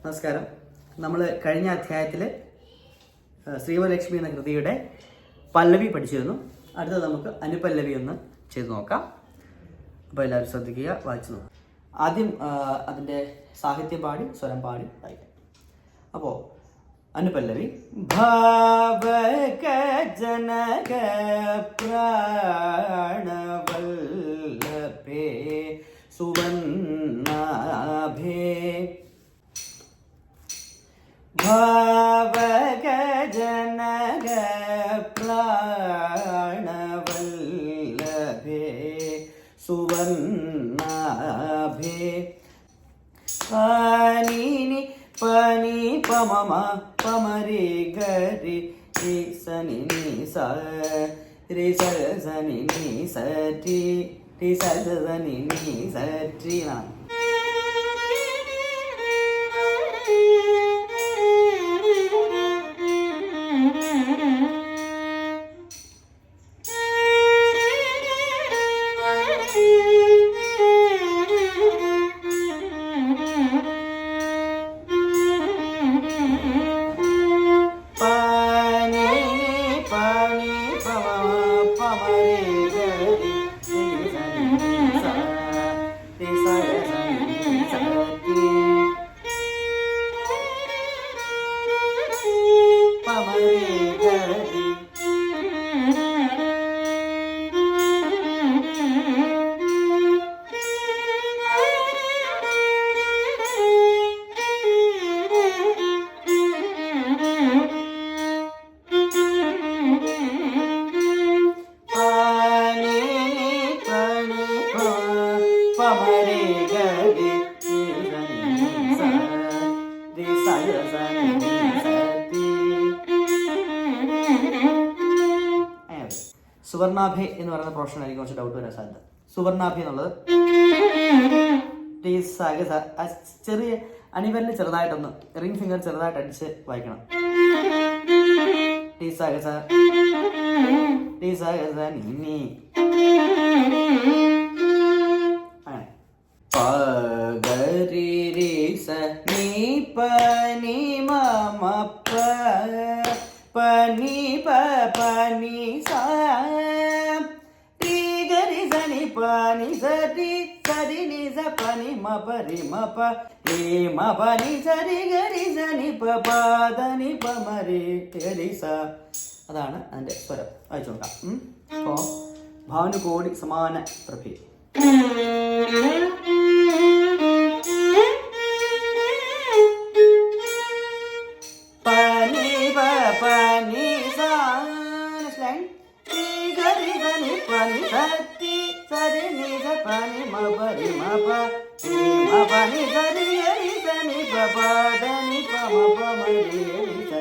നമസ്കാരം. നമ്മൾ കഴിഞ്ഞ അധ്യായത്തിൽ ശ്രീവലക്ഷ്മി എന്ന കൃതിയുടെ പല്ലവി പഠിച്ചിരുന്നു. അടുത്തത് നമുക്ക് അനുപല്ലവി ഒന്ന് ചെയ്ത് നോക്കാം. അപ്പോൾ എല്ലാവരും ശ്രദ്ധിക്കുക, വായിച്ചു നോക്കാം. ആദ്യം അതിൻ്റെ സാഹിത്യം പാടി സ്വരം പാടി വായിക്കാം. അപ്പോൾ അനുപല്ലവി. ഭാവക ജനക പ്രാണവല്ലഭേ സുവർണാഭേ ഭാവക ജനക പ്രാണവല്ലഭേ സുവർണാഭേ പാനിനി പനി പമമ പമരി ഗരി രി സനി നി സ രി സ സനി നി സ ടി ടി സ സനി നി സ ടി എന്നാണ്. സുവർണാഭി എന്ന് പറയുന്ന പ്രൊഫഷൻ ആയിരിക്കും കുറച്ച് ഡൗട്ട് വരാൻ സാധ്യത. സുവർണാഭി എന്നുള്ളത് ചെറിയ അണിവലിന് ചെറുതായിട്ടൊന്ന് റിംഗ് ഫിംഗർ ചെറുതായിട്ട് അടിച്ച് വായിക്കണം. ടി സാഗ സ ടി സാഗ സ നി അങ്ങനെ പഗരി രി സ നി പ നി മ മ പ പനി പ പനി സ ടി ഗരി സ നി പനി സ ടി സരി നി സ പനി മ പരി മ പ രി മ പനി സരി ഗരി സ നി പ പ ധ നി പ മ രി ഗരി സ. അതാണ് അതിൻ്റെ സ്വരം. വായിച്ചു നോക്കാം. അപ്പോൾ ഭാനുകോടി സമാന പ്രഭി. പനി പ പനി സ നെക്സ്റ്റ് ലൈൻ ടി ഗരി സ നി പനി സ ടി സരി നി സ പനി മ പരി മ പ രി മ പനി സരി ഗരി സ നി പ പ ധ നി പ മ പ മ രി ഗരി സ